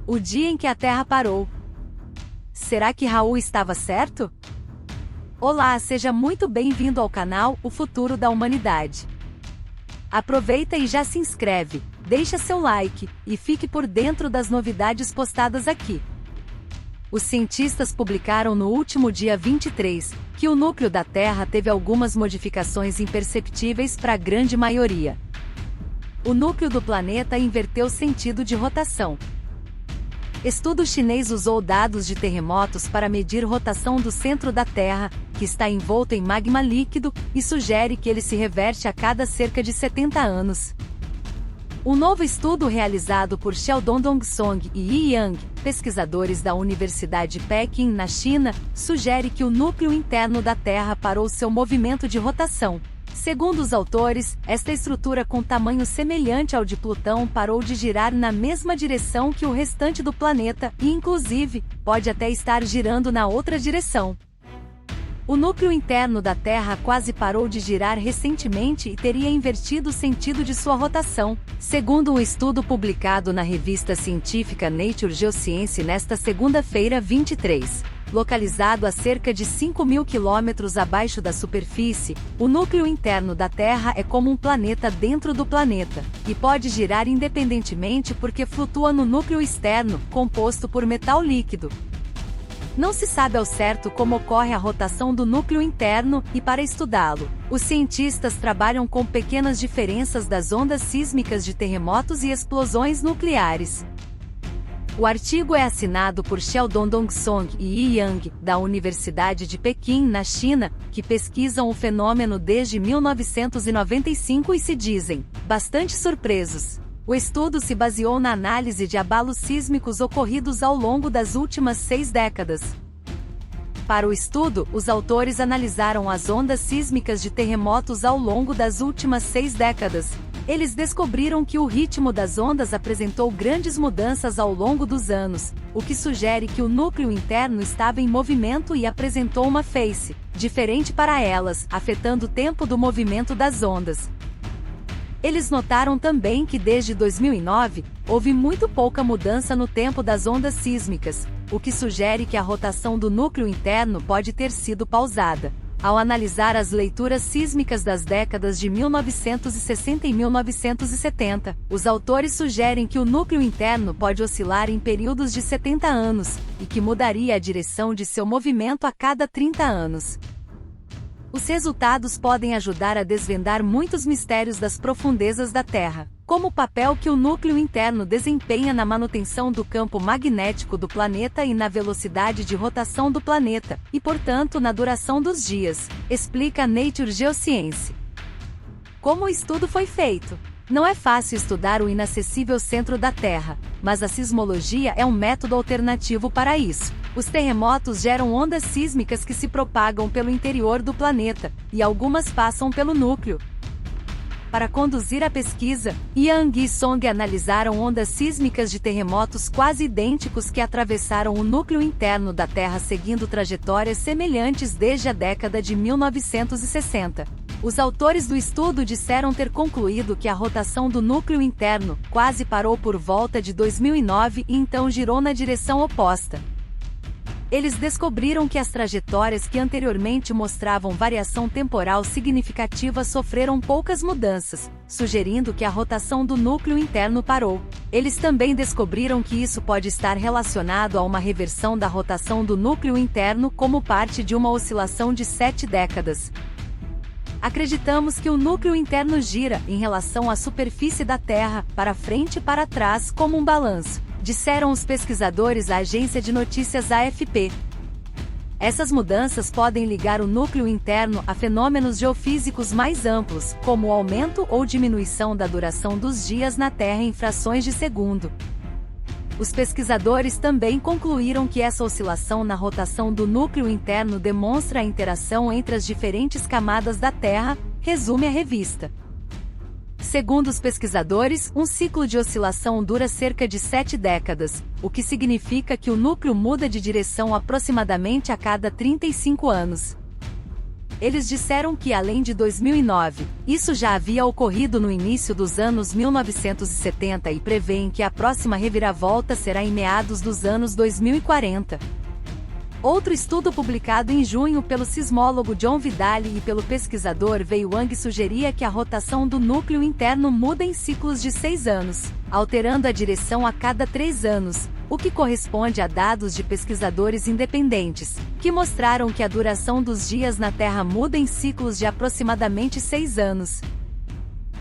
O dia em que a Terra parou. Será que Raul estava certo? Olá, seja muito bem-vindo ao canal O Futuro da Humanidade. Aproveita e já se inscreve, deixa seu like, e fique por dentro das novidades postadas aqui. Os cientistas publicaram no último dia 23, que o núcleo da Terra teve algumas modificações imperceptíveis para a grande maioria. O núcleo do planeta inverteu sentido de rotação. Estudo chinês usou dados de terremotos para medir rotação do centro da Terra, que está envolto em magma líquido, e sugere que ele se reverte a cada cerca de 70 anos. Um novo estudo realizado por Sheldon Dongsong e Yi Yang, pesquisadores da Universidade de Pequim, na China, sugere que o núcleo interno da Terra parou seu movimento de rotação. Segundo os autores, esta estrutura com tamanho semelhante ao de Plutão parou de girar na mesma direção que o restante do planeta e, inclusive, pode até estar girando na outra direção. O núcleo interno da Terra quase parou de girar recentemente e teria invertido o sentido de sua rotação, segundo um estudo publicado na revista científica Nature Geoscience nesta segunda-feira 23. Localizado a cerca de 5.000 quilômetros abaixo da superfície, o núcleo interno da Terra é como um planeta dentro do planeta, e pode girar independentemente porque flutua no núcleo externo, composto por metal líquido. Não se sabe ao certo como ocorre a rotação do núcleo interno, e para estudá-lo, os cientistas trabalham com pequenas diferenças das ondas sísmicas de terremotos e explosões nucleares. O artigo é assinado por Sheldon Dongsong e Yi Yang, da Universidade de Pequim, na China, que pesquisam o fenômeno desde 1995 e se dizem bastante surpresos. O estudo se baseou na análise de abalos sísmicos ocorridos ao longo das últimas 6 décadas. Para o estudo, os autores analisaram as ondas sísmicas de terremotos ao longo das últimas 6 décadas. Eles descobriram que o ritmo das ondas apresentou grandes mudanças ao longo dos anos, o que sugere que o núcleo interno estava em movimento e apresentou uma face diferente para elas, afetando o tempo do movimento das ondas. Eles notaram também que desde 2009, houve muito pouca mudança no tempo das ondas sísmicas, o que sugere que a rotação do núcleo interno pode ter sido pausada. Ao analisar as leituras sísmicas das décadas de 1960 e 1970, os autores sugerem que o núcleo interno pode oscilar em períodos de 70 anos, e que mudaria a direção de seu movimento a cada 30 anos. Os resultados podem ajudar a desvendar muitos mistérios das profundezas da Terra, como o papel que o núcleo interno desempenha na manutenção do campo magnético do planeta e na velocidade de rotação do planeta, e portanto na duração dos dias, explica Nature Geoscience. Como o estudo foi feito? Não é fácil estudar o inacessível centro da Terra, mas a sismologia é um método alternativo para isso. Os terremotos geram ondas sísmicas que se propagam pelo interior do planeta, e algumas passam pelo núcleo. Para conduzir a pesquisa, Yang e Song analisaram ondas sísmicas de terremotos quase idênticos que atravessaram o núcleo interno da Terra seguindo trajetórias semelhantes desde a década de 1960. Os autores do estudo disseram ter concluído que a rotação do núcleo interno quase parou por volta de 2009 e então girou na direção oposta. Eles descobriram que as trajetórias que anteriormente mostravam variação temporal significativa sofreram poucas mudanças, sugerindo que a rotação do núcleo interno parou. Eles também descobriram que isso pode estar relacionado a uma reversão da rotação do núcleo interno como parte de uma oscilação de 7 décadas. Acreditamos que o núcleo interno gira, em relação à superfície da Terra, para frente e para trás como um balanço, disseram os pesquisadores à agência de notícias AFP. Essas mudanças podem ligar o núcleo interno a fenômenos geofísicos mais amplos, como o aumento ou diminuição da duração dos dias na Terra em frações de segundo. Os pesquisadores também concluíram que essa oscilação na rotação do núcleo interno demonstra a interação entre as diferentes camadas da Terra, resume a revista. Segundo os pesquisadores, um ciclo de oscilação dura cerca de 7 décadas, o que significa que o núcleo muda de direção aproximadamente a cada 35 anos. Eles disseram que além de 2009, isso já havia ocorrido no início dos anos 1970 e prevêem que a próxima reviravolta será em meados dos anos 2040. Outro estudo publicado em junho pelo sismólogo John Vidali e pelo pesquisador Wei Wang sugeria que a rotação do núcleo interno muda em ciclos de 6 anos, alterando a direção a cada 3 anos, o que corresponde a dados de pesquisadores independentes, que mostraram que a duração dos dias na Terra muda em ciclos de aproximadamente 6 anos.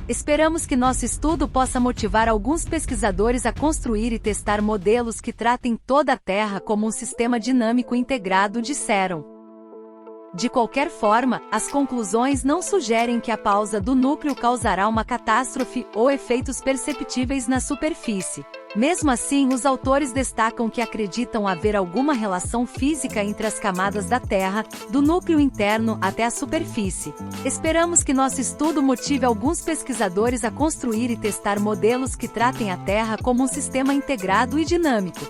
Esperamos que nosso estudo possa motivar alguns pesquisadores a construir e testar modelos que tratem toda a Terra como um sistema dinâmico integrado, disseram. De qualquer forma, as conclusões não sugerem que a pausa do núcleo causará uma catástrofe ou efeitos perceptíveis na superfície. Mesmo assim, os autores destacam que acreditam haver alguma relação física entre as camadas da Terra, do núcleo interno até a superfície. Esperamos que nosso estudo motive alguns pesquisadores a construir e testar modelos que tratem a Terra como um sistema integrado e dinâmico.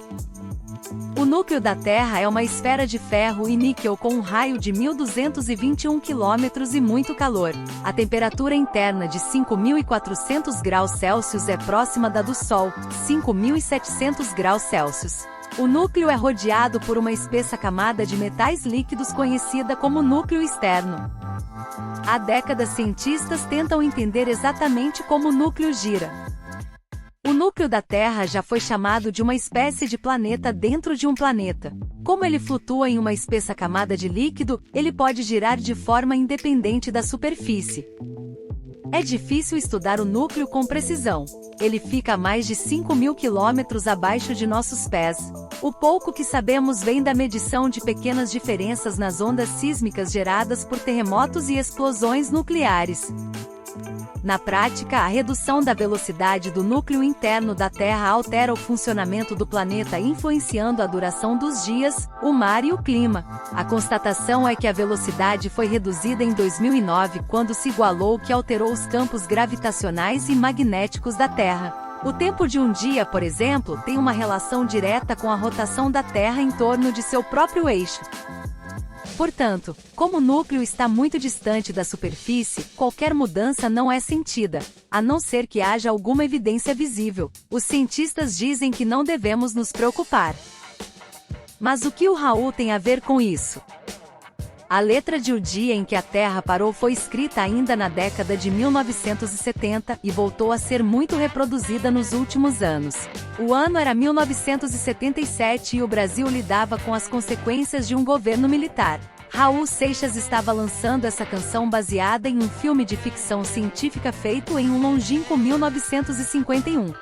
O núcleo da Terra é uma esfera de ferro e níquel com um raio de 1.221 km e muito calor. A temperatura interna de 5.400 graus Celsius é próxima da do Sol, 5.700 graus Celsius. O núcleo é rodeado por uma espessa camada de metais líquidos conhecida como núcleo externo. Há décadas cientistas tentam entender exatamente como o núcleo gira. O núcleo da Terra já foi chamado de uma espécie de planeta dentro de um planeta. Como ele flutua em uma espessa camada de líquido, ele pode girar de forma independente da superfície. É difícil estudar o núcleo com precisão. Ele fica a mais de 5.000 quilômetros abaixo de nossos pés. O pouco que sabemos vem da medição de pequenas diferenças nas ondas sísmicas geradas por terremotos e explosões nucleares. Na prática, a redução da velocidade do núcleo interno da Terra altera o funcionamento do planeta, influenciando a duração dos dias, o mar e o clima. A constatação é que a velocidade foi reduzida em 2009 quando se igualou, o que alterou os campos gravitacionais e magnéticos da Terra. O tempo de um dia, por exemplo, tem uma relação direta com a rotação da Terra em torno de seu próprio eixo. Portanto, como o núcleo está muito distante da superfície, qualquer mudança não é sentida, a não ser que haja alguma evidência visível. Os cientistas dizem que não devemos nos preocupar. Mas o que o Raul tem a ver com isso? A letra de O Dia em que a Terra Parou foi escrita ainda na década de 1970 e voltou a ser muito reproduzida nos últimos anos. O ano era 1977 e o Brasil lidava com as consequências de um governo militar. Raul Seixas estava lançando essa canção baseada em um filme de ficção científica feito em um longínquo 1951.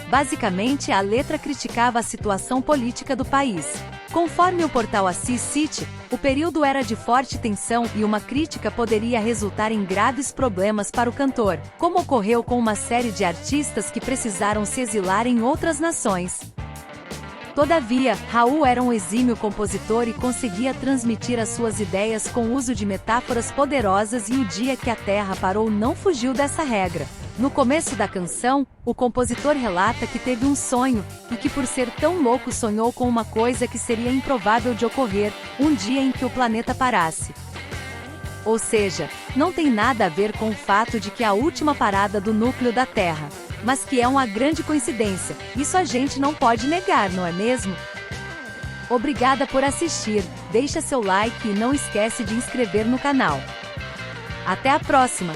Basicamente, a letra criticava a situação política do país. Conforme o portal Assis City, o período era de forte tensão e uma crítica poderia resultar em graves problemas para o cantor, como ocorreu com uma série de artistas que precisaram se exilar em outras nações. Todavia, Raul era um exímio compositor e conseguia transmitir as suas ideias com o uso de metáforas poderosas, e O Dia que a Terra Parou não fugiu dessa regra. No começo da canção, o compositor relata que teve um sonho, e que por ser tão louco sonhou com uma coisa que seria improvável de ocorrer, um dia em que o planeta parasse. Ou seja, não tem nada a ver com o fato de que a última parada do núcleo da Terra, mas que é uma grande coincidência. Isso a gente não pode negar, não é mesmo? Obrigada por assistir, deixa seu like e não esquece de inscrever no canal. Até a próxima!